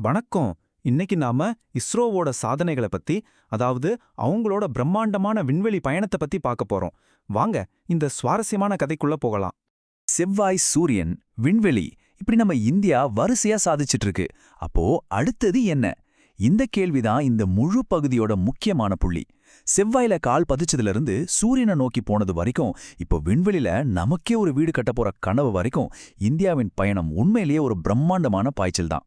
வணக்கம். இன்னைக்கு நாம இஸ்ரோவோட சாதனைகளை பத்தி, அதாவது அவங்களோட பிரம்மாண்டமான விண்வெளி பயணத்தை பத்தி பார்க்க போறோம். வாங்க இந்த சுவாரஸ்யமான கதைக்குள்ள போகலாம். செவ்வாய், சூரியன், விண்வெளி இப்படி நம்ம இந்தியா வரிசையா சாதிச்சிட்டு இருக்கு. அப்போ அடுத்தது என்ன? இந்த கேள்விதான் இந்த முழு பகுதியோட முக்கியமான புள்ளி. செவ்வாயில கால் பதிச்சதுல இருந்து சூரியனை நோக்கி போனது வரைக்கும், இப்போ விண்வெளியில நமக்கே ஒரு வீடு கட்ட போற கனவு வரைக்கும் இந்தியாவின் பயணம் உண்மையிலேயே ஒரு பிரம்மாண்டமான பாய்ச்சல் தான்.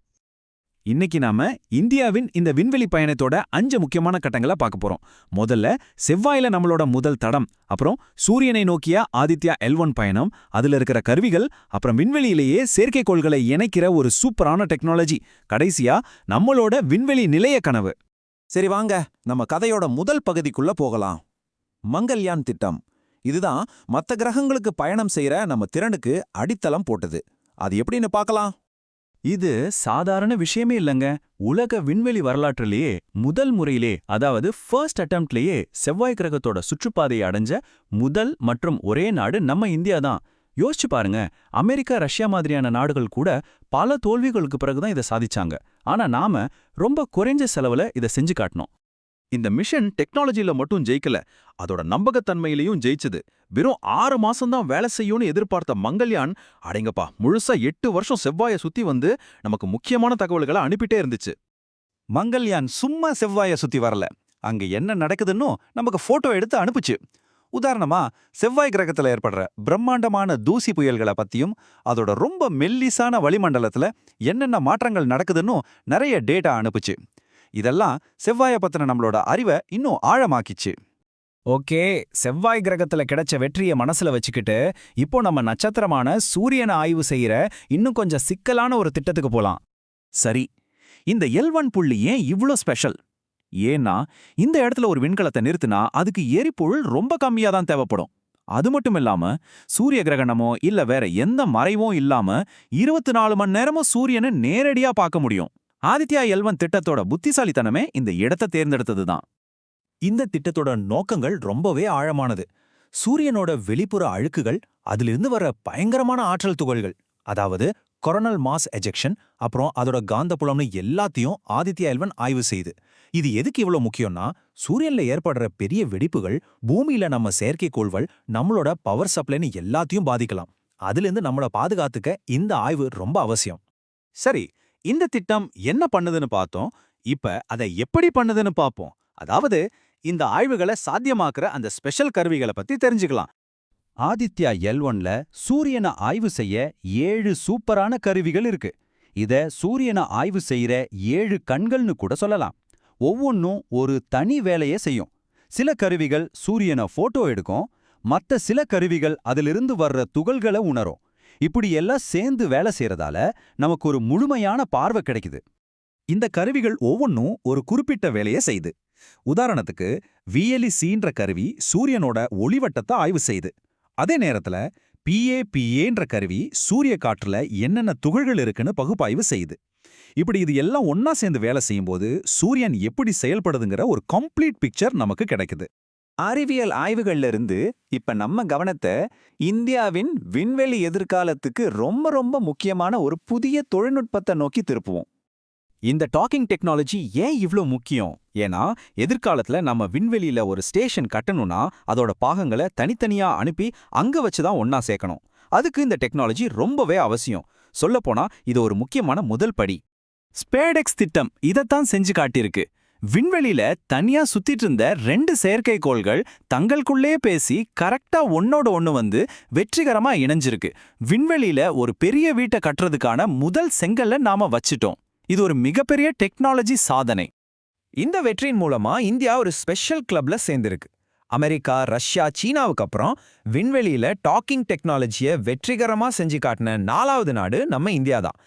இன்னைக்கு நாம இந்தியாவின் இந்த விண்வெளி பயணத்தோட 5 முக்கியமான கட்டங்களை பார்க்க போறோம். முதல்ல செவ்வாயில நம்மளோட முதல் தடம், அப்புறம் சூரியனை நோக்கிய ஆதித்யா L1 பயணம், அதுல இருக்கிற கருவிகள், அப்புறம் விண்வெளியிலேயே செயற்கைக்கோள்களை இணைக்கிற ஒரு சூப்பரான டெக்னாலஜி, கடைசியா நம்மளோட விண்வெளி நிலைய கனவு. சரி வாங்க, நம்ம கதையோட முதல் பகுதிக்குள்ள போகலாம். மங்கள்யான் திட்டம். இதுதான் மத்த கிரகங்களுக்கு பயணம் செய்யற நம்ம திறனுக்கு அடித்தளம் போட்டது. அது எப்படின்னு பார்க்கலாம். இது சாதாரண விஷயமே இல்லங்க. உலக விண்வெளி வரலாற்றிலேயே முதல் முறையிலே, அதாவது ஃபர்ஸ்ட் அட்டெம்ப்ட்லேயே செவ்வாய் கிரகத்தோட சுற்றுப்பாதையை அடைஞ்ச முதல் மற்றும் ஒரே நாடு நம்ம இந்தியா தான். யோசிச்சு பாருங்க, அமெரிக்கா, ரஷ்யா மாதிரியான நாடுகள் கூட பல தோல்விகளுக்கு பிறகுதான் இதை சாதிச்சாங்க. ஆனா நாம ரொம்ப குறைஞ்ச செலவுல இதை செஞ்சு காட்டினோம். இந்த மிஷன் டெக்னாலஜில மட்டும் ஜெயிக்கல, அதோட நம்பகத்தன்மையிலையும் ஜெயிச்சது. வெறும் 6 மாசம்தான் வேலை செய்யும்னு எதிர்பார்த்த மங்கள்யான், அடேங்கப்பா, முழுசா 8 வருஷம் செவ்வாயை சுத்தி வந்து நமக்கு முக்கியமான தகவல்களை அனுப்பிட்டே இருந்துச்சு. மங்கள்யான் சும்மா செவ்வாயை சுத்தி வரல, அங்க என்ன நடக்குதுன்னு நமக்கு போட்டோ எடுத்து அனுப்புச்சு. உதாரணமா, செவ்வாய் கிரகத்துல ஏற்படுற பிரம்மாண்டமான தூசி புயல்களை பத்தியும், அதோட ரொம்ப மெல்லிசான வளிமண்டலத்துல என்னென்ன மாற்றங்கள் நடக்குதுன்னு நிறைய டேட்டா அனுப்புச்சு. இதெல்லாம் செவ்வாயை பத்தின நம்மளோட அறிவை இன்னும் ஆழமாக்கிச்சு. ஓகே, செவ்வாய் கிரகத்துல கிடைச்ச வெற்றியை மனசுல வச்சுக்கிட்டு இப்போ நம்ம நட்சத்திரமான சூரியனை ஆய்வு செய்யற இன்னும் கொஞ்சம் சிக்கலான ஒரு திட்டத்துக்கு போலாம். சரி, இந்த L1 புள்ளி ஏன் இவ்ளோ ஸ்பெஷல்? ஏன்னா இந்த இடத்துல ஒரு விண்கலத்தை நிறுத்தினா அதுக்கு எரிபொருள் ரொம்ப கம்மியா தான் தேவைப்படும். அது மட்டும் இல்லாம சூரிய கிரகணமோ இல்ல வேற எந்த மறைவும் இல்லாம 24 மணி நேரமும் சூரியனை நேரடியா பார்க்க முடியும். ஆதித்யா L1 திட்டத்தோட புத்திசாலித்தனமே இந்த இடத்தை தேர்ந்தெடுத்ததுதான். இந்த திட்டத்தோட நோக்கங்கள் ரொம்பவே ஆழமானது. சூரியனோட வெளிப்புற அழுக்குகள், அதிலிருந்து வர பயங்கரமான ஆற்றல் துகள்கள், அதாவது கொரோனல் மாஸ் எஜெக்ஷன், அப்புறம் அதோட காந்தப்புலம்னு எல்லாத்தையும் ஆதித்யா L1 ஆய்வு செய்யுது. இது எதுக்கு இவ்வளோ முக்கியம்னா, சூரியன்ல ஏற்படுற பெரிய வெடிப்புகள் பூமியில நம்ம செயற்கைக்கோள்கள், நம்மளோட பவர் சப்ளைன்னு எல்லாத்தையும் பாதிக்கலாம். அதிலிருந்து நம்மளை பாதுகாத்துக்க இந்த ஆய்வு ரொம்ப அவசியம். சரி, இந்த திட்டம் என்ன பண்ணுதுன்னு பார்த்தோம். இப்ப அதை எப்படி பண்ணுதுன்னு பார்ப்போம். அதாவது இந்த ஆய்வுகளை சாத்தியமாக்குற அந்த ஸ்பெஷல் கருவிகளை பத்தி தெரிஞ்சுக்கலாம். ஆதித்யா L1ல சூரியனை ஆய்வு செய்ய 7 சூப்பரான கருவிகள் இருக்கு. இத சூரியனை ஆய்வு செய்யற 7 கண்கள்னு கூட சொல்லலாம். ஒவ்வொன்னும் ஒரு தனி வேலையை செய்யும். சில கருவிகள் சூரியனை போட்டோ எடுக்கும், மத்த சில கருவிகள் அதிலிருந்து வர்ற துகள்களை உணரும். இப்படி எல்லாம் சேர்ந்து வேலை செய்யறதால நமக்கு ஒரு முழுமையான பார்வை கிடைக்குது. இந்த கருவிகள் ஒவ்வொன்றும் ஒரு குறிப்பிட்ட வேலையை செய்யுது. உதாரணத்துக்கு VLECன்ற கருவி சூரியனோட ஒளிவட்டத்தை ஆய்வு செய்யுது. அதே நேரத்துல PAPAன்ற கருவி சூரிய காற்றுல என்னென்ன துகள்கள் இருக்குன்னு பகுப்பாய்வு செய்யுது. இப்படி இது எல்லாம் ஒன்னா சேர்ந்து வேலை செய்யும்போது சூரியன் எப்படி செயல்படுதுங்கிற ஒரு கம்ப்ளீட் பிக்சர் நமக்கு கிடைக்குது. அறிவியல் ஆய்வுகள்ல இருந்து இப்ப நம்ம கவனத்தை இந்தியாவின் விண்வெளி எதிர்காலத்துக்கு ரொம்ப ரொம்ப முக்கியமான ஒரு புதிய தொழில்நுட்பத்தை நோக்கி திருப்புவோம். இந்த டாக்கிங் டெக்னாலஜி ஏன் இவ்ளோ முக்கியம்? ஏன்னா எதிர்காலத்துல நம்ம விண்வெளியில ஒரு ஸ்டேஷன் கட்டணும்னா அதோட பாகங்களை தனித்தனியா அனுப்பி அங்க வச்சுதான் ஒன்னா சேர்க்கணும். அதுக்கு இந்த டெக்னாலஜி ரொம்பவே அவசியம். சொல்லப்போனா இது ஒரு முக்கியமான முதல் படி. ஸ்பேடெக்ஸ் திட்டம் இதைத்தான் செஞ்சு காட்டியிருக்கு. விண்வெளியில தனியா சுத்திட்டு இருந்த 2 செயற்கைக்கோள்கள் தங்களுக்குள்ளே பேசி கரெக்டா ஒன்னோட ஒண்ணு வந்து வெற்றிகரமா இணைஞ்சிருக்கு. விண்வெளியில ஒரு பெரிய வீட்டை கட்டுறதுக்கான முதல் செங்கல்ல நாம வச்சிட்டோம். இது ஒரு மிகப்பெரிய டெக்னாலஜி சாதனை. இந்த வெற்றியின் மூலமா இந்தியா ஒரு ஸ்பெஷல் கிளப்ல சேர்ந்திருக்கு. அமெரிக்கா, ரஷ்யா, சீனாவுக்கு அப்புறம் விண்வெளியில டாக்கிங் டெக்னாலஜியை வெற்றிகரமா செஞ்சு காட்டின 4வது நாடு நம்ம இந்தியா தான்.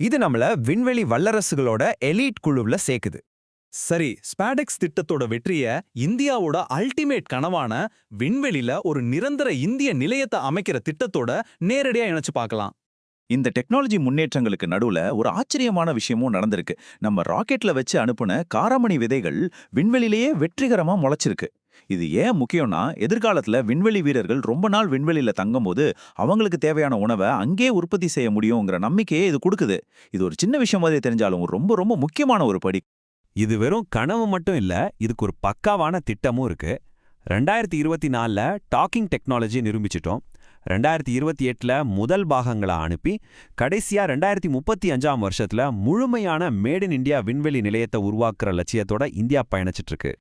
இது நம்மள விண்வெளி வல்லரசுகளோட எலீட் குழுவுல சேர்க்குது. சரி, ஸ்பேடெக்ஸ் திட்டத்தோட வெற்றிய இந்தியாவோட அல்டிமேட் கனவான விண்வெளியில ஒரு நிரந்தர இந்திய நிலையத்தை அமைக்கிற திட்டத்தோட நேரடியா இணைச்சு பார்க்கலாம். இந்த டெக்னாலஜி முன்னேற்றங்களுக்கு நடுவுல ஒரு ஆச்சரியமான விஷயமும் நடந்திருக்கு. நம்ம ராக்கெட்ல வச்சு அனுப்புன காராமணி விதைகள் விண்வெளியிலேயே வெற்றிகரமா முளைச்சிருக்கு. இது ஏன் முக்கியம்னா எதிர்காலத்துல விண்வெளி வீரர்கள் ரொம்ப நாள் விண்வெளியில தங்கும்போது அவங்களுக்கு தேவையான உணவை அங்கேயே உற்பத்தி செய்ய முடியுங்கிற நம்பிக்கையே இது கொடுக்குது. இது ஒரு சின்ன விஷயம் மாதிரி தெரிஞ்சாலும் ரொம்ப ரொம்ப முக்கியமான ஒரு படி. இது வெறும் கனவு மட்டும் இல்ல, இதுக்கு ஒரு பக்காவான திட்டமும் இருக்கு. 2024ல டாக்கிங் டெக்னாலஜி நிரூபிச்சிட்டோம். 2028ல முதல் பாகங்களை அனுப்பி கடைசியா 2035ஆம் வருஷத்துல முழுமையான மேட் இன் இந்தியா விண்வெளி நிலையத்தை உருவாக்குற லட்சியத்தோட இந்தியா பயணிச்சிட்டு இருக்கு.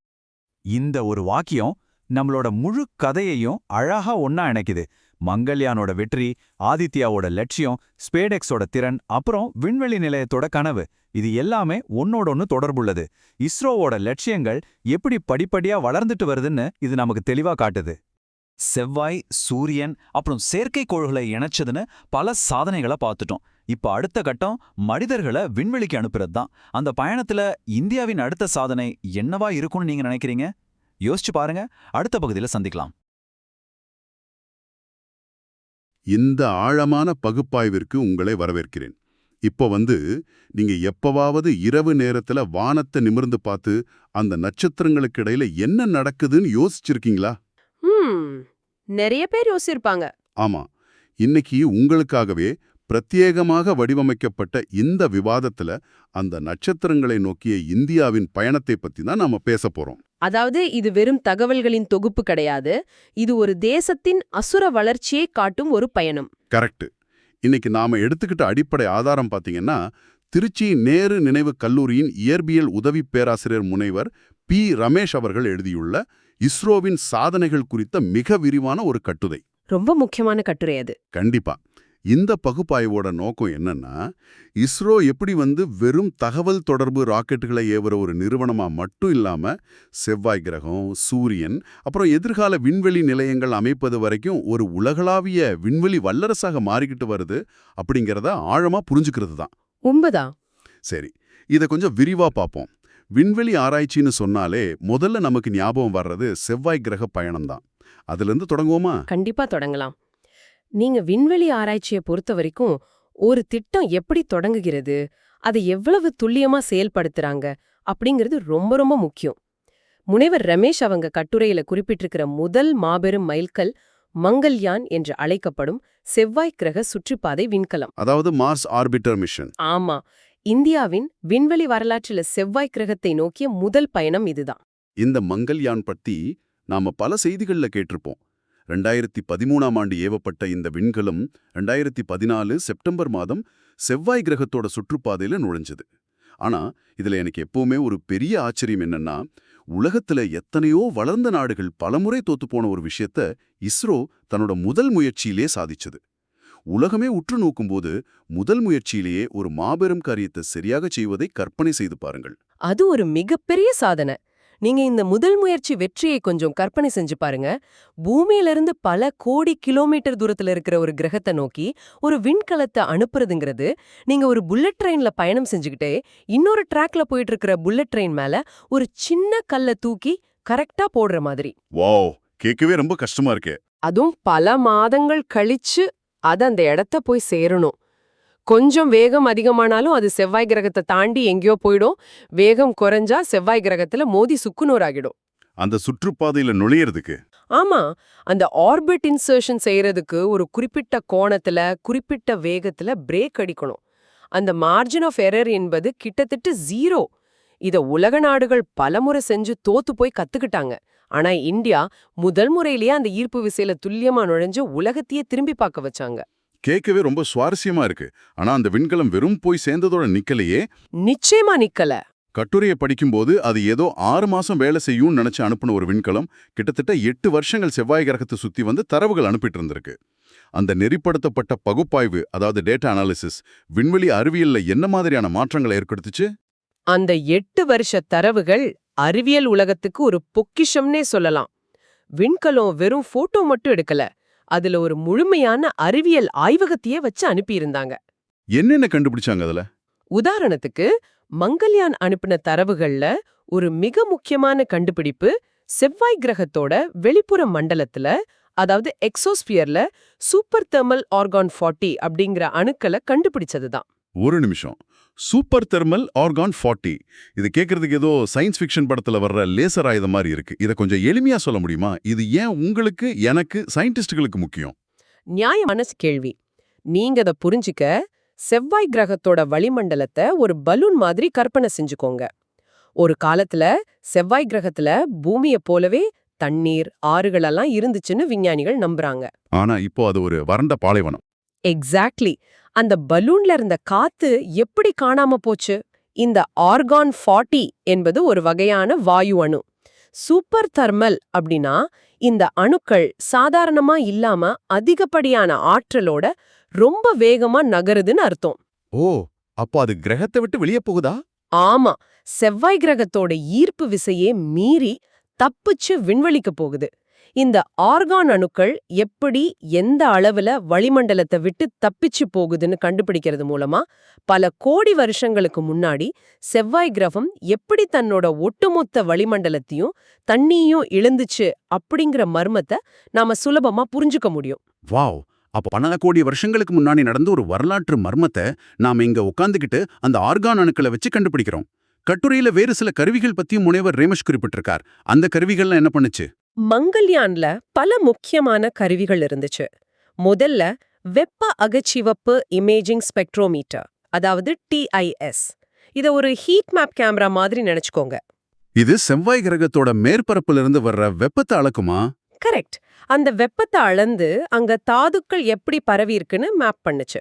இந்த ஒரு வாக்கியம் நம்மளோட முழு கதையையும் அழகா ஒண்ணா இணைக்குது. மங்கள்யானோட வெற்றி, ஆதித்யாவோட லட்சியம், ஸ்பேடெக்ஸோட திறன், அப்புறம் விண்வெளி நிலையத்தோட கனவு, இது எல்லாமே ஒன்னோடொன்னு தொடர்புள்ளது. இஸ்ரோவோட லட்சியங்கள் எப்படி படிப்படியா வளர்ந்துட்டு வருதுன்னு இது நமக்கு தெளிவா காட்டுது. செவ்வாய், சூரியன், அப்புறம் செயற்கைக்கோள்களை இணைச்சதுன்னு பல சாதனைகளை பார்த்துட்டோம். இப்ப அடுத்த கட்டம் மனிதர்களை விண்வெளிக்கு அனுப்புறது தான். அந்த பயணத்துல இந்தியாவின் அடுத்த சாதனை என்னவா இருக்கும்னு நீங்க நினைக்கிறீங்க? யோசிச்சு பாருங்க. அடுத்த பகுதியில சந்திக்கலாம். இந்த ஆழமான பகுப்பாய்விற்கு உங்களை வரவேற்கிறேன். இப்போ நீங்க எப்பவாவது இரவு நேரத்துல வானத்தை நிமிர்ந்து பார்த்து அந்த நட்சத்திரங்களுக்கு இடையில என்ன நடக்குதுன்னு யோசிச்சிருக்கீங்களா? நிறைய பேர் யோசிச்சிருப்பாங்க. ஆமா, இன்னைக்கு உங்களுக்காகவே பிரத்யேகமாக வடிவமைக்கப்பட்ட இந்த விவாதத்துல அந்த நட்சத்திரங்களை நோக்கிய இந்தியாவின் பயணத்தை பத்தி தான் நாம பேச போறோம். அதாவது இது வெறும் தகவல்களின் தொகுப்பு கிடையாது, இது ஒரு தேசத்தின் அசுர வளர்ச்சியை காட்டும் ஒரு பயணம். கரெக்ட். இன்னைக்கு நாம எடுத்துக்கிட்ட அடிப்படை ஆதாரம் பாத்தீங்கன்னா, திருச்சி நேரு நினைவு கல்லூரியின் இயற்பியல் உதவி பேராசிரியர் முனைவர் பி. ரமேஷ் அவர்கள் எழுதியுள்ள இஸ்ரோவின் சாதனைகள் குறித்த மிக விரிவான ஒரு கட்டுரை. ரொம்ப முக்கியமான கட்டுரை அது. கண்டிப்பா. இந்த பகுப்பாய்வோட நோக்கம் என்னன்னா, இஸ்ரோ எப்படி வெறும் தகவல் தொடர்பு ராக்கெட்டுகளை ஏவுற ஒரு நிறுவனமா மட்டும் இல்லாம செவ்வாய் கிரகம், சூரியன், அப்புறம் எதிர்கால விண்வெளி நிலையங்கள் அமைப்பது வரைக்கும் ஒரு உலகளாவிய விண்வெளி வல்லரசாக மாறிக்கிட்டு வருது அப்படிங்கிறத ஆழமா புரிஞ்சுக்கிறது தான். உண்மைதான். சரி, இதை கொஞ்சம் விரிவா பார்ப்போம். விண்வெளி ஆராய்ச்சின்னு சொன்னாலே முதல்ல நமக்கு ஞாபகம் வர்றது செவ்வாய் கிரக பயணம்தான். அதிலிருந்து தொடங்குவோமா? கண்டிப்பா தொடங்கலாம். நீங்க விண்வெளி ஆராய்ச்சியை பொறுத்த வரைக்கும் ஒரு திட்டம் எப்படி தொடங்குகிறது, அதை எவ்வளவு துல்லியமா செயல்படுத்துறாங்க அப்படிங்கிறது ரொம்ப ரொம்ப முக்கியம். முனைவர் ரமேஷ் அவங்க கட்டுரையில குறிப்பிட்டிருக்கிற முதல் மாபெரும் மைல்கல் மங்கள்யான் என்று அழைக்கப்படும் செவ்வாய் கிரக சுற்றுப்பாதை விண்கலம். அதாவது மார்ஸ் ஆர்பிட்டர் மிஷன். ஆமா, இந்தியாவின் விண்வெளி வரலாற்றில செவ்வாய் கிரகத்தை நோக்கிய முதல் பயணம் இதுதான். இந்த மங்கள்யான் பத்தி நாம பல செய்திகள்ல கேட்டிருப்போம். 2013ஆம் ஆண்டு ஏவப்பட்ட இந்த விண்கலம் 2014 செப்டம்பர் மாதம் செவ்வாய் கிரகத்தோட சுற்றுப்பாதையில நுழைஞ்சது. ஆனா இதுல எனக்கு எப்பவுமே ஒரு பெரிய ஆச்சரியம் என்னன்னா, உலகத்துல எத்தனையோ வளர்ந்த நாடுகள் பலமுறை தோத்துப்போன ஒரு விஷயத்த இஸ்ரோ தன்னோட முதல் முயற்சியிலே சாதிச்சது. உலகமே உற்று நோக்கும்போது முதல் முயற்சியிலேயே ஒரு மாபெரும் காரியத்தை சரியாக செய்வதை கற்பனை செய்து பாருங்கள். அது ஒரு மிகப்பெரிய சாதனை. நீங்க இந்த முதல் முயற்சி வெற்றியை கொஞ்சம் கற்பனை செஞ்சு பாருங்க. பூமியிலிருந்து பல கோடி கிலோமீட்டர் தூரத்துல இருக்கிற ஒரு கிரகத்தை நோக்கி ஒரு விண்கலத்தை அனுப்புறதுங்கிறது, நீங்க ஒரு புல்லட் ட்ரெயின்ல பயணம் செஞ்சுக்கிட்டே இன்னொரு ட்ராக்ல போயிட்டு இருக்கிற புல்லட் ட்ரெயின் மேல ஒரு சின்ன கல்லை தூக்கி கரெக்டா போடுற மாதிரி. வாவ், கேட்கவே ரொம்ப கஷ்டமா இருக்கே. அதுவும் பல மாதங்கள் கழிச்சு அது அந்த இடத்த போய் சேரணும். கொஞ்சம் வேகம் அதிகமானாலும் அது செவ்வாய் கிரகத்தை தாண்டி எங்கேயோ போயிடும். வேகம் குறைஞ்சா செவ்வாய் கிரகத்துல மோதி சுக்குநூறாகிடும். அந்த சுற்றுப்பாதையில நுழையிறதுக்கு ஆமா, அந்த ஆர்பிட் இன்சர்ஷன் செய்யறதுக்கு ஒரு குறிப்பிட்ட கோணத்துல குறிப்பிட்ட வேகத்துல பிரேக் அடிக்கணும். அந்த மார்ஜின் ஆஃப் எரர் என்பது கிட்டத்தட்ட 0. இத உலக நாடுகள் பலமுறை செஞ்சு தோத்து போய் கத்துக்கிட்டாங்க. ஆனா இந்தியா முதல் முறையிலேயே அந்த ஈர்ப்பு விசையில துல்லியமா நுழைஞ்சு உலகத்தையே திரும்பி பார்க்க வச்சாங்க. கேட்கவே ரொம்ப சுவாரஸ்யமா இருக்கு. ஆனா அந்த விண்கலம் வெறும் போய் சேர்ந்ததோட நிக்கலையே. நிச்சயமா நிக்கல. கட்டுரையை படிக்கும்போது அது ஏதோ 6 மாசம் வேலை செய்யும்னு நினைச்சு அனுப்புன ஒரு விண்கலம் கிட்டத்தட்ட 8 வருஷங்கள் செவ்வாய் கிரகத்தை சுத்தி தரவுகள் அனுப்பிட்டு இருந்திருக்கு. அந்த நெறிப்படுத்தப்பட்ட பகுப்பாய்வு, அதாவது டேட்டா அனாலிசிஸ், விண்வெளி அறிவியல்ல என்ன மாதிரியான மாற்றங்களை ஏற்படுத்துச்சு? அந்த 8 வருஷ தரவுகள் அறிவியல் உலகத்துக்கு ஒரு பொக்கிஷம்னே சொல்லலாம். விண்கலம் வெறும் போட்டோ மட்டும் எடுக்கல, அதுல ஒரு முழுமையான அறிவியல் ஆய்வகத்தையே வச்சு அனுப்பியிருந்தாங்க. என்னென்ன கண்டுபிடிச்சாங்க அதுல? உதாரணத்துக்கு மங்கள்யான் அனுப்பின தரவுகள்ல ஒரு மிக முக்கியமான கண்டுபிடிப்பு செவ்வாய் கிரகத்தோட வெளிப்புற மண்டலத்துல, அதாவது எக்ஸோஸ்பியர்ல சூப்பர் தெர்மல் ஆர்கான் 40 அப்படிங்கிற அணுக்களை கண்டுபிடிச்சதுதான். ஒரு நிமிஷம், சூப்பர் தெர்மல் ஆர்கான் 40. இது கேட்கறதுக்கு ஏதோ சயின்ஸ் ஃபிக்ஷன் படத்துல வர்ற லேசர் ஆயுதம் மாதிரி இருக்கு. இதை கொஞ்சம் எளிமையா சொல்ல முடியுமா? இது ஏன் உங்களுக்கு, எனக்கு, சயின்டிஸ்டுகளுக்கு முக்கியம்? நியாயமான கேள்வி. நீங்க அத புரிஞ்சுக்க செவ்வாய் கிரகத்தோட வளிமண்டலத்தை ஒரு பலூன் மாதிரி கற்பனை செஞ்சுக்கோங்க. ஒரு காலத்துல செவ்வாய் கிரகத்துல பூமிய போலவே தண்ணீர், ஆறுகளெல்லாம் இருந்துச்சுன்னு விஞ்ஞானிகள் நம்புறாங்க. ஆனா இப்போ அது ஒரு வறண்ட பாலைவனம். எக்ஸாக்ட்லி. அந்த பலூன்ல இருந்த காத்து எப்படி காணாம போச்சு? இந்த ஆர்கான் 40 என்பது ஒரு வகையான வாயு அணு. சூப்பர் தெர்மல் அப்படின்னா இந்த அணுக்கள் சாதாரணமா இல்லாம அதிகப்படியான ஆற்றலோட ரொம்ப வேகமா நகருதுன்னு அர்த்தம். ஓ, அப்போ அது கிரகத்தை விட்டு வெளியே போகுதா? ஆமா, செவ்வாய் கிரகத்தோட ஈர்ப்பு விசையே மீறி தப்பிச்சு விண்வெளிக்கு போகுது. இந்த ஆர்கான் அணுக்கள் எப்படி எந்த அளவுல வளிமண்டலத்தை விட்டு தப்பிச்சு போகுதுன்னு கண்டுபிடிக்கிறது மூலமா பல கோடி வருஷங்களுக்கு முன்னாடி செவ்வாய் கிரகம் எப்படி தன்னோட ஒட்டுமொத்த வளிமண்டலத்தையும் தண்ணியையும் இழந்துச்சு அப்படிங்கிற மர்மத்தை நாம சுலபமா புரிஞ்சுக்க முடியும். வாவ்! அப்போ பல கோடி வருஷங்களுக்கு முன்னாடி நடந்த ஒரு வரலாற்று மர்மத்தை நாம இங்க உட்காந்துக்கிட்டு அந்த ஆர்கான் அணுக்களை வச்சு கண்டுபிடிக்கிறோம். கட்டுரையில வேறு சில கருவிகள் பத்தியும் முனைவர் ரேமேஷ் குறிப்பிட்டிருக்கார். அந்த கருவிகள்லாம் என்ன பண்ணுச்சு? மங்கள்யான்ல பல முக்கியமான கருவிகள் இருந்துச்சு. முதல்ல வெப்ப அகச்சிவப்பு இமேஜிங் ஸ்பெக்ட்ரோமீட்டர், அதாவது TIS. இத ஒரு ஹீட் மேப் கேமரா மாதிரி நினைச்சுக்கோங்க. இது செவ்வாய் கிரகத்தோட மேற்பரப்புல இருந்து வர்ற வெப்பத்தை அளக்குமா? கரெக்ட். அந்த வெப்பத்தை அளந்து அங்க தாதுக்கள் எப்படி பரவி இருக்குன்னு மேப் பண்ணுச்சு.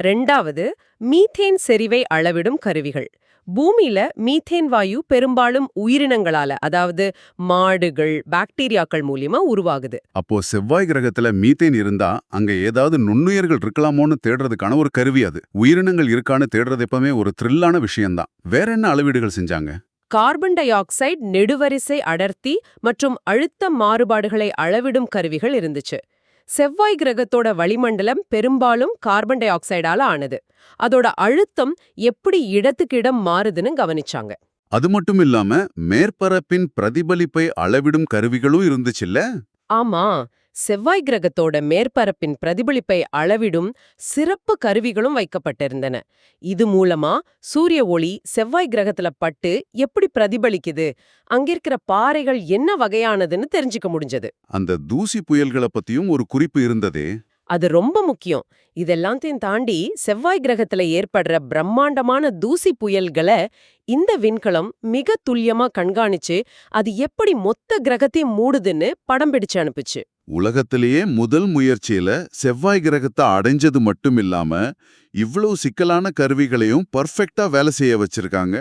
ரெண்டாவது, மீத்தேன் செறிவை அளவிடும் கருவிகள். பூமியில மீத்தேன் வாயு பெரும்பாலும் உயிரினங்களால, அதாவது மாடுகள், பாக்டீரியாக்கள் மூலியமா உருவாகுது. அப்போ செவ்வாய் கிரகத்துல மீத்தேன் இருந்தா அங்க ஏதாவது நுண்ணுயிர்கள் இருக்கலாமோன்னு தேடுறதுக்கான ஒரு கருவி அது. உயிரினங்கள் இருக்கான்னு தேடுறது எப்பவுமே ஒரு த்ரில்லான விஷயம்தான். வேற என்ன அளவீடுகள் செஞ்சாங்க? கார்பன் டை ஆக்சைடு நெடுவரிசை அடர்த்தி மற்றும் அழுத்த மாறுபாடுகளை அளவிடும் கருவிகள் இருந்துச்சு. செவ்வாய் கிரகத்தோட வளிமண்டலம் பெரும்பாலும் கார்பன் டை ஆக்சைடால ஆனது. அதோட அழுத்தம் எப்படி இடத்துக்கு இடம் மாறுதுன்னு கவனிச்சாங்க. அது மட்டும் இல்லாம மேற்பரப்பின் பிரதிபலிப்பை அளவிடும் கருவிகளும் இருந்துச்சுல்ல? ஆமா, செவ்வாய் கிரகத்தோட மேற்பரப்பின் பிரதிபலிப்பை அளவிடும் சிறப்பு கருவிகளும் வைக்கப்பட்டிருந்தன. இது மூலமா சூரிய ஒளி செவ்வாய் கிரகத்துல பட்டு எப்படி பிரதிபலிக்குது, அங்கிருக்கிற பாறைகள் என்ன வகையானதுன்னு தெரிஞ்சுக்க முடிஞ்சது. அந்த தூசி புயல்களை பத்தியும் ஒரு குறிப்பு இருந்ததே. அது ரொம்ப முக்கியம். இதெல்லாத்தையும் தாண்டி செவ்வாய் கிரகத்துல ஏற்படுற பிரம்மாண்டமான தூசி புயல்களை இந்த விண்கலம் மிக துல்லியமா கண்காணிச்சு அது எப்படி மொத்த கிரகத்தையும் மூடுதுன்னு படம் பிடிச்சு அனுப்புச்சு. உலகத்திலேயே முதல் முயற்சியில செவ்வாய் கிரகத்தை அடைஞ்சது மட்டும் இல்லாம இவ்வளவு சிக்கலான கருவிகளையும் பர்ஃபெக்டா வேலை செய்ய வச்சிருக்காங்க.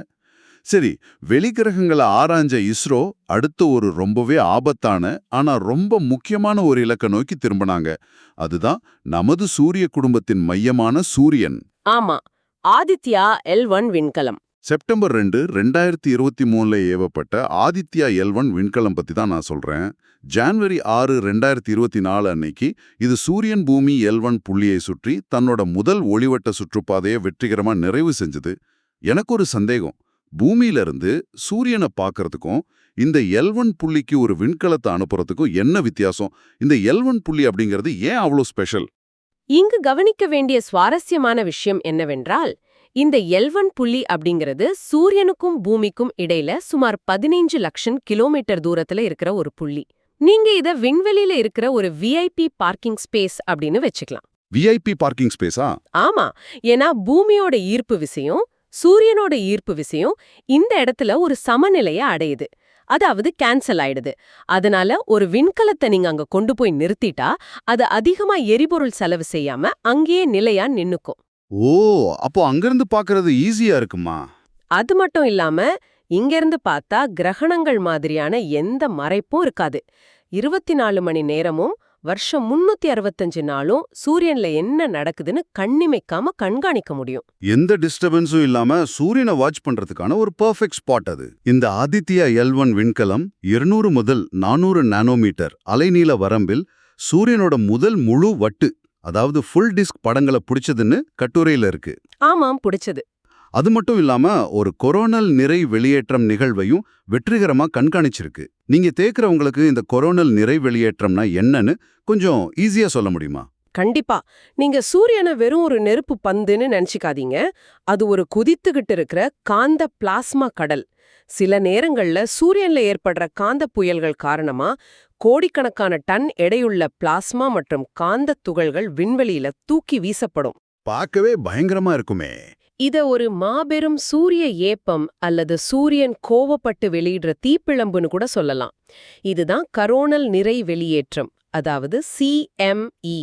சரி, வெளிக்கிரகங்களை ஆராய்ஞ்ச இஸ்ரோ அடுத்து ஒரு ரொம்பவே ஆபத்தான ஆனா ரொம்ப முக்கியமான ஒரு இலக்கை நோக்கி திரும்பினாங்க. அதுதான் நமது சூரிய குடும்பத்தின் மையமான சூரியன். ஆமா, ஆதித்யா L1 விண்கலம். செப்டம்பர் 2, 2023 ஏவப்பட்ட ஆதித்யா L1 விண்கலம் பத்தி தான் நான் சொல்றேன். ஜான்வரி 6, 2024 அன்னைக்கு இது சூரியன் பூமி L1 புள்ளியை சுற்றி தன்னோட முதல் ஒளிவட்ட சுற்றுப்பாதையை வெற்றிகரமா நிறைவு செஞ்சது. எனக்கு ஒரு சந்தேகம். பூமியிலிருந்து சூரியனை பார்க்கறதுக்கும் இந்த L1 புள்ளிக்கு ஒரு விண்கலத்தை அனுப்புறதுக்கும் என்ன வித்தியாசம்? இந்த L1 புள்ளி அப்படிங்கிறது ஏன் அவ்வளோ ஸ்பெஷல்? இங்கு கவனிக்க வேண்டிய சுவாரஸ்யமான விஷயம் என்னவென்றால், இந்த L1 புள்ளி அப்படிங்கிறது சூரியனுக்கும் பூமிக்கும் இடையில சுமார் 15 லட்சம் கிலோமீட்டர் தூரத்துல இருக்கிற ஒரு புள்ளி. நீங்க இத விண்வெளியில இருக்கிற ஒரு VIP பார்க்கிங் ஸ்பேஸ் அப்படின்னு வச்சுக்கலாம். VIP பார்க்கிங் ஸ்பேஸா? ஆமா, ஏன்னா பூமியோட ஈர்ப்பு விசையும் சூரியனோட ஈர்ப்பு விசையும் இந்த இடத்துல ஒரு சமநிலையை அடையுது, அதாவது கேன்சல் ஆயிடுது. அதனால ஒரு விண்கலத்தை நீங்க அங்க கொண்டு போய் நிறுத்திட்டா அது அதிகமா எரிபொருள் செலவு செய்யாம அங்கேயே நிலையா நின்னுக்கும். ஓ, அப்போ அங்கிருந்து பார்க்கறது ஈஸியா இருக்குமா? அது மட்டும் இல்லாம இங்கிருந்து பார்த்தா கிரகணங்கள் மாதிரியான எந்த மறைப்பும் இருக்காது. 24 மணி நேரமும் வருஷம் 365 நாளும் சூரியன்ல என்ன நடக்குதுன்னு கண்ணிமைக்காம கண்காணிக்க முடியும். எந்த டிஸ்டர்பன்ஸும் இல்லாம சூரியனை வாட்ச் பண்றதுக்கான ஒரு பெர்ஃபெக்ட் ஸ்பாட் அது. இந்த ஆதித்யா L1 விண்கலம் 200 முதல் 400 நானோமீட்டர் அலைநீள வரம்பில் சூரியனோட முதல் முழு வட்டு, அதாவது ஃபுல் டிஸ்க் படங்களை பிடிச்சதுன்னு கட்டுரையில இருக்கு. ஆமாம், பிடிச்சது. அது மட்டும் இல்லாம ஒரு கொரோனல் நிறை வெளியேற்றம் நிகழ்வையும் வெற்றிகரமா கண்காணிச்சிருக்கு. நீங்க தேக்குறவங்களுக்கு இந்த கொரோனல் நிறை வெளியேற்றம்னா என்னன்னு கொஞ்சம் ஈஸியா சொல்ல முடியுமா? கண்டிப்பா. நீங்க சூரியனை வெறும் ஒரு நெருப்பு பந்துன்னு நினைச்சுக்காதீங்க. அது ஒரு குதித்துக்கிட்டு இருக்கிற காந்த பிளாஸ்மா கடல். சில நேரங்கள்ல சூரியன்ல ஏற்படுற காந்த புயல்கள் காரணமா கோடிக்கணக்கான டன் எடையுள்ள பிளாஸ்மா மற்றும் காந்த துகள்கள் விண்வெளியில தூக்கி வீசப்படும். பார்க்கவே பயங்கரமா இருக்குமே. இத ஒரு மாபெரும் சூரிய ஏப்பம் அல்லது சூரியன் கோவப்பட்டு வெளியிடுற தீப்பிழம்புன்னு கூட சொல்லலாம். இதுதான் கரோனல் நிறை வெளியேற்றம், அதாவது CME.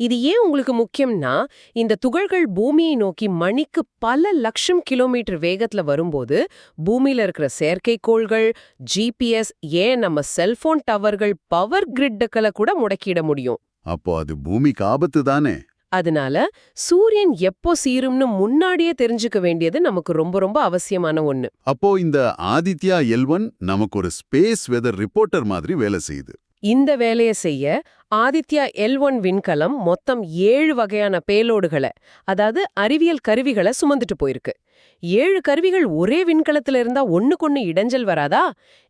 இது ஏன் உங்களுக்கு முக்கியம்னா, இந்த துகள்கள் பூமியை நோக்கி மணிக்கு பல லட்சம் கிலோமீட்டர் வேகத்துல வரும்போது பூமியில இருக்கிற செயற்கைக்கோள்கள், GPS, ஏன் நம்ம செல்போன் டவர்கள், பவர் கிரிட்டுகளை கூட முடக்கிட முடியும். அப்போ அது பூமிக்கு ஆபத்து தானே? அதனால சூரியன் எப்போ சீரும்னு முன்னாடியே தெரிஞ்சுக்க வேண்டியது நமக்கு ரொம்ப ரொம்ப அவசியமான ஒண்ணு. அப்போ இந்த ஆதித்யா L1 நமக்கு ஒரு ஸ்பேஸ் வெதர் ரிப்போர்ட்டர் மாதிரி வேலை செய்யுது. இந்த வேலையை செய்ய ஆதித்யா L1 விண்கலம் மொத்தம் 7 வகையான பேலோடுகளை, அதாவது அறிவியல் கருவிகளை சுமந்துட்டு போயிருக்கு. 7 கருவிகள் ஒரே விண்கலத்துல இருந்தா ஒண்ணுக்கொண்ணு இடைஞ்சல் வராதா?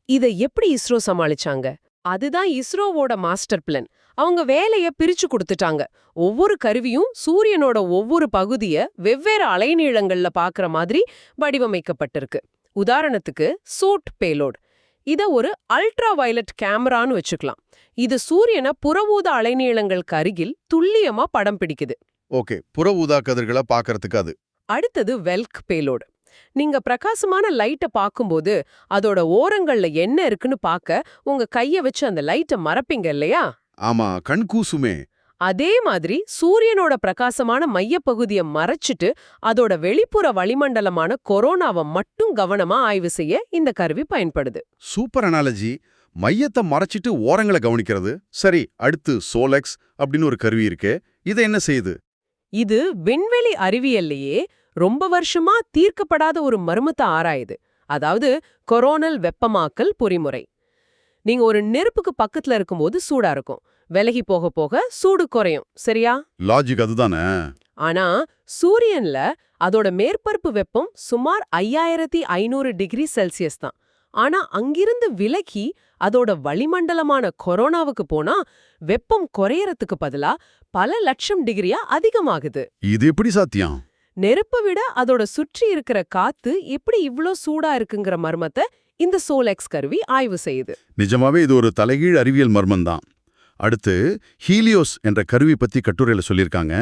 இதை எப்படி இஸ்ரோ சமாளிச்சாங்க? அதுதான் இஸ்ரோவோட மாஸ்டர் பிளான். அவங்க வேலைய பிரிச்சு கொடுத்துட்டாங்க. ஒவ்வொரு கருவியும் சூரியனோட ஒவ்வொரு பகுதிய வெவ்வேறு அலைநீளங்கள்ல பாக்குற மாதிரி வடிவமைக்கப்பட்டிருக்கு. உதாரணத்துக்கு சூட் பேலோட். இத ஒரு அல்ட்ரா வயலட் கேமரான்னு வச்சுக்கலாம். இது சூரியனை புறஊதா அலைநீளங்களுக்கு அருகில் துல்லியமா படம் பிடிக்குது. ஓகே, புற ஊதா கதிர்களை பார்க்கறதுக்கு அது. அடுத்தது வெல்க் பேலோடு. நீங்க பிரகாசமான லைட்டை பார்க்கும்போது அதோட ஓரங்கள்ல என்ன இருக்குன்னு பார்க்க உங்க கைய வச்சு அந்த லைட்டை மறைப்பீங்க இல்லையா? ஆமா, கண் கூசுமே. அதே மாதிரி சூரியனோட பிரகாசமான மையப்பகுதியை மறைச்சிட்டு அதோட வெளிப்புற வளிமண்டலமான கொரோனாவை மட்டும் கவனமா ஆய்வு செய்ய இந்த கருவி பயன்படுது. Super analogy. மையத்தை மறைச்சிட்டு ஓரங்களை கவனிக்கிறது. சரி, அடுத்து சோலெக்ஸ் அப்படின்னு ஒரு கருவி இருக்கே, இதை என்ன செய்யுது? இது விண்வெளி அறிவியல்லையே ரொம்ப வருஷமா தீர்க்கப்படாத ஒரு மர்மத்தை ஆராயுது. அதாவது கொரோனல் வெப்பமாக்கல் பொறிமுறை. நீங்க ஒரு நெருப்புக்கு பக்கத்துல இருக்கும்போது சூடா இருக்கும், விலகி போக போக சூடு குறையும், சரியா? லாஜிக் அதுதானே. ஆனா சூரியன்ல அதோட மேற்பரப்பு வெப்பம் சுமார் 5500 டிகிரி செல்சியஸ் தான். ஆனா அங்கிருந்து விலகி அதோட வளிமண்டலமான கொரோனாவுக்கு போனா வெப்பம் குறையறதுக்கு பதிலா பல லட்சம் டிகிரியா அதிகமாகுது. இது எப்படி சாத்தியம்? நெருப்பை விட அதோட சுற்றி இருக்கிற காத்து எப்படி இவ்ளோ சூடா இருக்குங்கிற மர்மத்தை இந்த சோலெக்ஸ் கருவி ஆய்வு செய்யுது. நிஜமாவே இது ஒரு தலைகீழ் அறிவியல் மர்மம்தான். அடுத்து ஹீலியோஸ் என்ற கருவி பத்தி கட்டுரையில சொல்லியிருக்காங்க.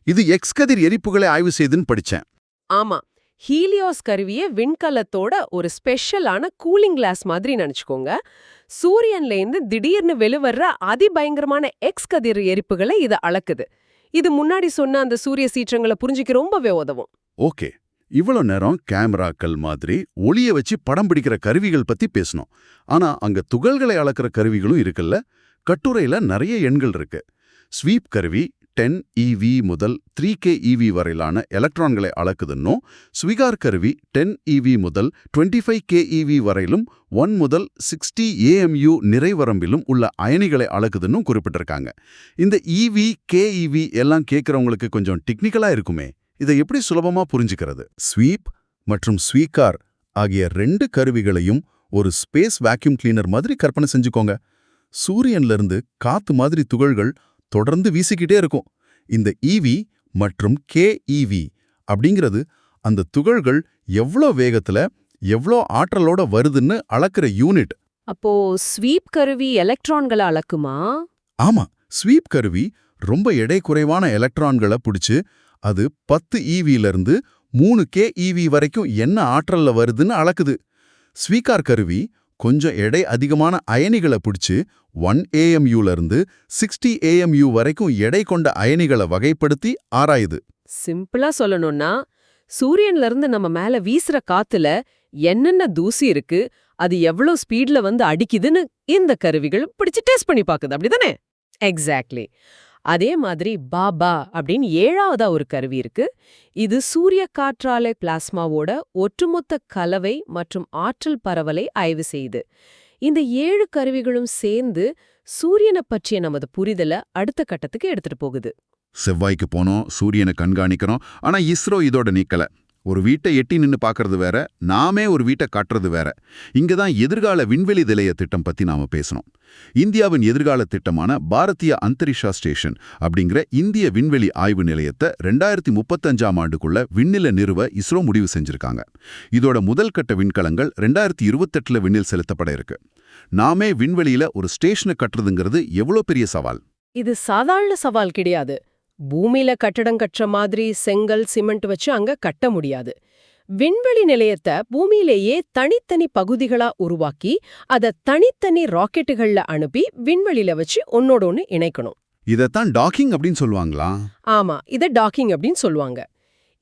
இது எக்ஸ் கதிர் எரிப்புகளை ஆய்வு செய்துன்னு படிச்சேன். ஆமா, ஹீலியோஸ் கருவியை விண்கலத்தோட ஒரு ஸ்பெஷலான கூலிங் கிளாஸ் மாதிரி நினைச்சுக்கோங்க. சூரியன்ல இருந்து திடீர்னு வெளிவர்ற அதிபயங்கரமான எக்ஸ் கதிர் எரிப்புகளை இது அளக்குது. இது முன்னாடி சொன்ன அந்த சூரிய சீற்றங்களை புரிஞ்சுக்க ரொம்பவே உதவும். ஓகே, இவ்வளவு நேரம் கேமராக்கள் மாதிரி ஒளிய வச்சு படம் பிடிக்கிற கருவிகள் பத்தி பேசணும். ஆனா அங்க துகள்களை அளக்கிற கருவிகளும் இருக்குல்ல. கட்டுரையில நிறைய எண்கள் இருக்கு. ஸ்வீப் கருவி 10 eV முதல் 3K eV வரையிலான எலக்ட்ரான்களை அளக்குதுன்னும், ஸ்விகார் கருவி 10 eV முதல் 25K eV வரையிலும் 1 முதல் 60 AMU நிறைவரம்பிலும் உள்ள அயனிகளை அளக்குதுன்னும் குறிப்பிட்டிருக்காங்க. இந்த EV, KEV எல்லாம் கேட்கறவங்களுக்கு கொஞ்சம் டெக்னிக்கலா இருக்குமே. இதை எப்படி சுலபமா புரிஞ்சுக்கிறது? ஸ்வீப் மற்றும் ஸ்வீகார் ஆகிய 2 கருவிகளையும் ஒரு ஸ்பேஸ் வேக்யூம் கிளீனர் மாதிரி கற்பனை செஞ்சுக்கோங்க. சூரியன்ல இருந்து காத்து மாதிரி துகள்கள் தொடர்ந்து வீசிக்கிட்டே இருக்கும். இந்த EV மற்றும் KEV அப்படிங்கிறது அந்த துகள்கள் எவ்வளோ வேகத்துல எவ்வளோ ஆற்றலோட வருதுன்னு அளக்கிற யூனிட். அப்போ ஸ்வீப் கருவி எலக்ட்ரான்களை அளக்குமா? ஆமா, ஸ்வீப் கருவி ரொம்ப எடை குறைவான எலக்ட்ரான்களை பிடிச்சு அது 10 EV-ல-இருந்து 3 KEV வரைக்கும் என்ன ஆற்றல்ல வருதுன்னு அளக்குது. ஸ்வீகார் கருவி கொஞ்சம் எடை அதிகமான அயனிகளை பிடிச்சு 1 AMU-ல-இருந்து 60 AMU வரைக்கும் எடை கொண்ட அயனிகளை வகைப்படுத்தி ஆராயுது. சிம்பிளா சொல்லணும்னா, சூரியன்ல இருந்து நம்ம மேல வீசுற காத்துல என்னென்ன தூசி இருக்கு, அது எவ்வளவு ஸ்பீட்ல வந்து அடிக்குதுன்னு இந்த கருவிகள் பிடிச்சு டெஸ்ட் பண்ணி பாக்குது, அப்படிதானே? எக்ஸாக்ட்லி. அதே மாதிரி பாபா அப்படின்னு 7ஆவதா ஒரு கருவி இருக்கு. இது சூரிய காற்றாலை பிளாஸ்மாவோட ஒட்டுமொத்த கலவை மற்றும் ஆற்றல் பரவலை ஆய்வு செய்யுது. இந்த 7 கருவிகளும் சேர்ந்து சூரியனை பற்றிய நமது புரிதலை அடுத்த கட்டத்துக்கு எடுத்துட்டு போகுது. செவ்வாய்க்கு போனோம், சூரியனை கண்காணிக்கிறோம். ஆனா இஸ்ரோ இதோட நிக்கல. ஒரு வீட்டை எட்டி நின்னு பார்க்கறது வேற, நாமே ஒரு வீட்டை கட்டுறது வேற. இங்க தான் எதிர்கால விண்வெளி நிலைய திட்டம் பத்தி நாம பேசணும். இந்தியாவின் எதிர்கால திட்டமான பாரதிய அந்தரிக்ஷா ஸ்டேஷன் அப்படிங்கிற இந்திய விண்வெளி ஆய்வு நிலையத்தை 2035ஆம் ஆண்டுக்குள்ள விண்ணில நிறுவ இஸ்ரோ முடிவு செஞ்சிருக்காங்க. இதோட முதல் கட்ட விண்கலங்கள் 2028ல விண்ணில் செலுத்தப்பட இருக்கு. நாமே விண்வெளியில ஒரு ஸ்டேஷனை கட்டுறதுங்கிறது எவ்வளோ பெரிய சவால். இது சாதாரண சவால் கிடையாது. பூமியில கட்டடம் கட்டுற மாதிரி செங்கல் சிமெண்ட் வச்சு அங்க கட்ட முடியாது. விண்வெளி நிலையத்தை பூமியிலேயே தனித்தனி பகுதிகளா உருவாக்கி அத தனித்தனி ராக்கெட்டுகள்ல அனுப்பி விண்வெளியில வச்சு ஒன்னோட ஒன்னு இணைக்கணும். இதத்தான் டாக்கிங் அப்படின்னு சொல்லுவாங்களா? ஆமா, இத டாக்கிங் அப்படின்னு சொல்லுவாங்க.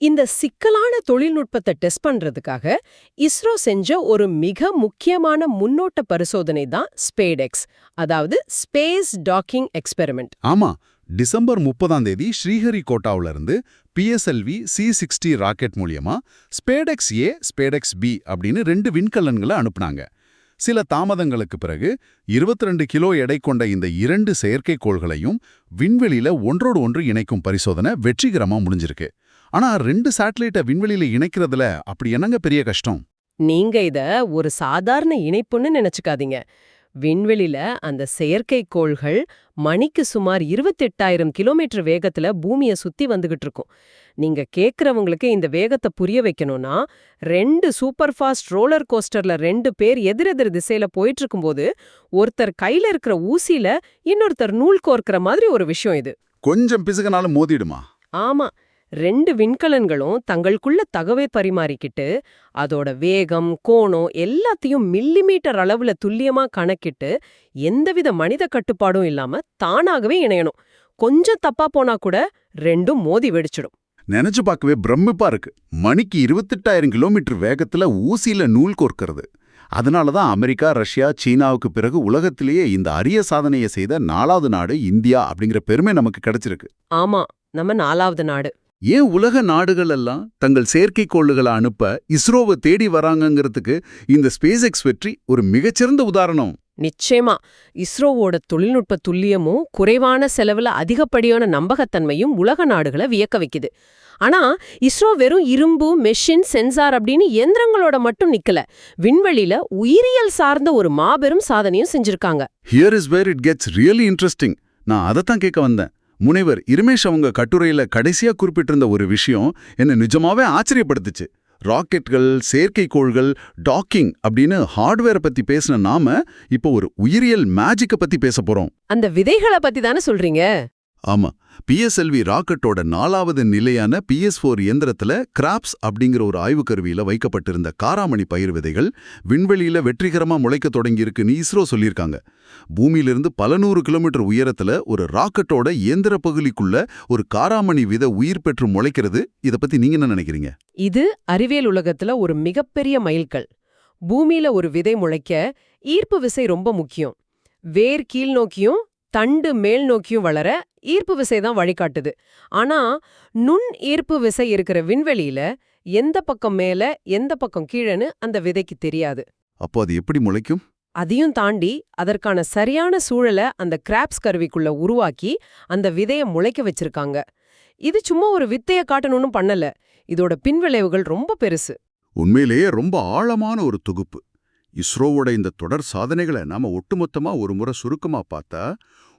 இந்த சிக்கலான தொழில்நுட்பத்தை டெஸ்ட் பண்றதுக்காக இஸ்ரோ செஞ்ச ஒரு மிக முக்கியமான முன்னோட்ட பரிசோதனை தான் ஸ்பேடெக்ஸ், அதாவது ஸ்பேஸ் டாக்கிங் எக்ஸ்பெரிமெண்ட். ஆமா, டிசம்பர் 30ஆம் தேதி ஸ்ரீஹரிகோட்டாவுல இருந்து PSLV C-60 ராக்கெட் மூலியமா ஸ்பேடெக்ஸ் A, ஸ்பேடெக்ஸ் B அப்படின்னு 2 விண்கலன்களை அனுப்புனாங்க. சில தாமதங்களுக்கு பிறகு 22 கிலோ எடை கொண்ட இந்த 2 செயற்கைக்கோள்களையும் விண்வெளியில ஒன்றோடு ஒன்று இணைக்கும் பரிசோதனை வெற்றிகரமா முடிஞ்சிருக்கு. ஆனா 2 சேட்டலைட்டை விண்வெளியில இணைக்கிறதுல அப்படி என்னங்க பெரிய கஷ்டம்? நீங்க இத ஒரு சாதாரண இணைப்புன்னு நினைச்சுக்காதீங்க. விண்வெளியில அந்த செயற்கைக்கோள்கள் மணிக்கு சுமார் 28,000 கிலோமீட்டர் வேகத்துல பூமியை சுத்தி வந்துகிட்டு இருக்கும். நீங்க கேக்குறவங்களுக்கு இந்த வேகத்தை புரிய வைக்கணும்னா, 2 சூப்பர் ஃபாஸ்ட் ரோலர் கோஸ்டர்ல 2 பேர் எதிரெதிர் திசையில போயிட்டு இருக்கும்போது ஒருத்தர் கையில இருக்கிற ஊசியில இன்னொருத்தர் நூல் கோர்க்கிற மாதிரி ஒரு விஷயம் இது. கொஞ்சம் பிசுகனாலும் மோதிடுமா? ஆமா, 2 விண்கலன்களும் தங்களுக்குள்ள தகவல் பரிமாறிக்கிட்டு அதோட வேகம் கோணம் எல்லாத்தையும் மில்லிமீட்டர் அளவுல துல்லியமா கணக்கிட்டு எந்தவித மனித கட்டுப்பாடும் இல்லாம தானாகவே இணையணும். கொஞ்சம் தப்பா போனா கூட 2ம் மோதி வெடிச்சிடும். நினைச்சு பார்க்கவே பிரமிப்பா இருக்கு. மணிக்கு 28,000 கிலோமீட்டர் வேகத்துல ஊசியில நூல் கோர்க்கிறது. அதனாலதான் அமெரிக்கா, ரஷ்யா, சீனாவுக்கு பிறகு உலகத்திலேயே இந்த அரிய சாதனையை செய்த 4வது நாடு இந்தியா அப்படிங்கிற பெருமை நமக்கு கிடைச்சிருக்கு. ஆமா, நம்ம 4வது நாடு. ஏன் உலக நாடுகள் எல்லாம் தங்கள் செயற்கைக்கோள்களை அனுப்ப இஸ்ரோவை தேடி வராங்கங்கிறதுக்கு இந்த ஸ்பேஸ்எக்ஸ் வெற்றி ஒரு மிகச்சிறந்த உதாரணம். நிச்சயமா, இஸ்ரோவோட தொழில்நுட்ப துல்லியமும் குறைவான செலவுல அதிகப்படியான நம்பகத்தன்மையும் உலக நாடுகளை வியக்க வைக்குது. ஆனா இஸ்ரோ வெறும் இரும்பு, மெஷின், சென்சார் அப்படின்னு எந்திரங்களோட மட்டும் நிக்கல. விண்வெளியில உயிரியல் சார்ந்த ஒரு மாபெரும் சாதனையும் செஞ்சிருக்காங்க. Here is where it gets really interesting. நான் அதைத்தான் கேட்க வந்தேன். முனைவர் இருமேஷ் அவங்க கட்டுரையில கடைசியா குறிப்பிட்டிருந்த ஒரு விஷயம் என்ன நிஜமாவே ஆச்சரியப்படுத்துச்சு. ராக்கெட்கள், செயற்கைக்கோள்கள், டாக்கிங் அப்படின்னு ஹார்ட்வேரை பத்தி பேசின நாம இப்போ ஒரு உயிரியல் மேஜிக்கை பத்தி பேச போறோம். அந்த விதைகளை பத்தி தானே சொல்றீங்க? ஆமா, PSLV ராக்கெட்டோட 4வது நிலையான PS4 இயந்திரத்துல கிராப்ஸ் அப்படிங்கிற ஒரு ஆய்வுக்கருவியில வைக்கப்பட்டிருந்த காராமணி பயிர் விதைகள் விண்வெளியில வெற்றிகரமா முளைக்க தொடங்கியிருக்குன்னு இஸ்ரோ சொல்லியிருக்காங்க. பூமியிலிருந்து பல 100 கிலோமீட்டர் உயரத்துல ஒரு ராக்கெட்டோட இயந்திர பகுதிக்குள்ள ஒரு காராமணி விதை உயிர் பெற்று முளைக்கிறது. இத பத்தி நீங்க என்ன நினைக்கிறீங்க? இது அறிவியல் உலகத்துல ஒரு மிகப்பெரிய மைல்கல். பூமியில ஒரு விதை முளைக்க ஈர்ப்பு விசை ரொம்ப முக்கியம். வேர் கீழ் நோக்கியும் தண்டு மேல் நோக்கியும் வளர ஈர்ப்பு விசை தான் வழிகாட்டுது. ஆனா நுண் ஈர்ப்பு விசை இருக்கிற விண்வெளியில எந்த பக்கம் மேல எந்த பக்கம் கீழன்னு அந்த விதைக்கு தெரியாது. அப்போ அது எப்படி முளைக்கும்? அதையும் தாண்டி அதற்கான சரியான சூழலை அந்த கிராப்ஸ் கருவிக்குள்ள உருவாக்கி அந்த விதைய முளைக்க வச்சிருக்காங்க. இது சும்மா ஒரு வித்தைய காட்டணும்னு பண்ணல. இதோட பின்விளைவுகள் ரொம்ப பெருசு. உண்மையிலேயே ரொம்ப ஆழமான ஒரு தொகுப்பு. இஸ்ரோவோட இந்த தொடர் சாதனைகளை நாம ஒட்டுமொத்தமா ஒரு முறை சுருக்கமா பார்த்தா,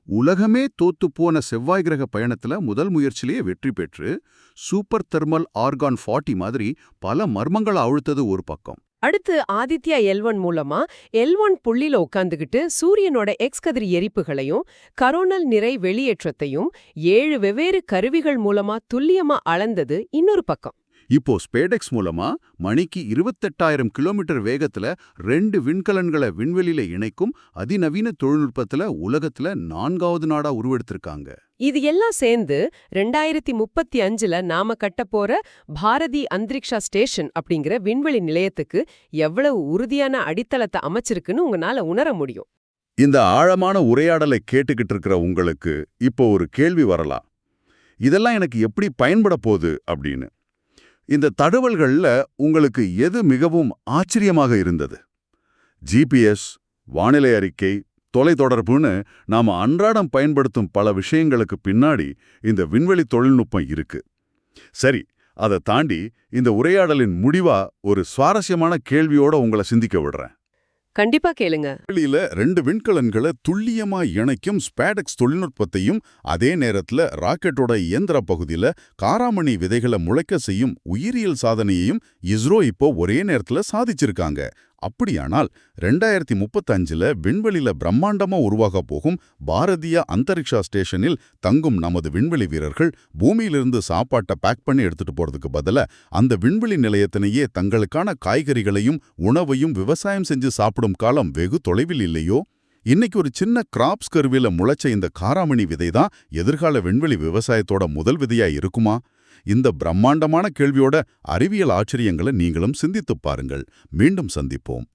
உலகமே தோத்து போன செவ்வாய் கிரக பயணத்துல முதல் முயற்சியிலேயே வெற்றி பெற்று சூப்பர் தெர்மல் ஆர்கான் 40 மாதிரி பல மர்மங்களை அழுத்தது ஒரு பக்கம். அடுத்து ஆதித்யா L1 மூலமா L1 புள்ளில உட்காந்துகிட்டு சூரியனோட எக்ஸ் கதிர் எரிப்புகளையும் கரோனல் நிறை வெளியேற்றத்தையும் 7 வெவ்வேறு கருவிகள் மூலமா துல்லியமா அளந்தது இன்னொரு பக்கம். இப்போ ஸ்பேடெக்ஸ் மூலமா மணிக்கு 28,000 கிலோமீட்டர் வேகத்துல 2 விண்கலன்களை விண்வெளியில இணைக்கும் அதிநவீன தொழில்நுட்பத்துல உலகத்துல 4வது நாடா உருவெடுத்திருக்காங்க. இது எல்லாம் சேர்ந்து 2035ல நாம கட்டப்போற பாரதி அந்தரிக்ஷா ஸ்டேஷன் அப்படிங்கிற விண்வெளி நிலையத்துக்கு எவ்வளவு உறுதியான அடித்தளத்தை அமைச்சிருக்குன்னு உங்களால உணர முடியும். இந்த ஆழமான உரையாடலை கேட்டுக்கிட்டு இருக்கிற உங்களுக்கு இப்போ ஒரு கேள்வி வரலாம். இதெல்லாம் எனக்கு எப்படி பயன்பட போகுது அப்படின்னு. இந்த தகவல்கள்ல உங்களுக்கு எது மிகவும் ஆச்சரியமாக இருந்தது? GPS, வானிலை அறிக்கை, தொலைத்தொடர்புன்னு நாம அன்றாடம் பயன்படுத்தும் பல விஷயங்களுக்கு பின்னாடி இந்த விண்வெளி தொழில்நுட்பம் இருக்கு. சரி, அதை தாண்டி இந்த உரையாடலின் முடிவா ஒரு சுவாரஸ்யமான கேள்வியோட உங்களை சிந்திக்க விடுறேன். கண்டிப்பா கேளுங்க. வெளியில 2 விண்கலன்களை துல்லியமா இணைக்கும் ஸ்பேடெக்ஸ் தொழில்நுட்பத்தையும் அதே நேரத்துல ராக்கெட்டோட இயந்திர பகுதியில காராமணி விதைகளை முளைக்க செய்யும் உயிரியல் சாதனையையும் இஸ்ரோ இப்போ ஒரே நேரத்துல சாதிச்சிருக்காங்க. அப்படியானால் 2035ல விண்வெளியில பிரம்மாண்டமா உருவாக போகும் பாரதிய அந்தரிக்ஷா ஸ்டேஷனில் தங்கும் நமது விண்வெளி வீரர்கள் பூமியிலிருந்து சாப்பாட்டை பேக் பண்ணி எடுத்துட்டு போறதுக்கு பதிலா அந்த விண்வெளி நிலையத்தினையே தங்களுக்கான காய்கறிகளையும் உணவையும் விவசாயம் செஞ்சு சாப்பிடும் காலம் வெகு தொலைவில் இல்லையோ? இன்னைக்கு ஒரு சின்ன கிராப்ஸ் கருவில முளைச்ச இந்த காராமணி விதை தான் எதிர்கால விண்வெளி விவசாயத்தோட முதல் விதையா இருக்குமா? இந்த பிரம்மாண்டமான கேள்வியோட அறிவியல் ஆச்சரியங்களை நீங்களும் சிந்தித்துப் பாருங்கள். மீண்டும் சந்திப்போம்.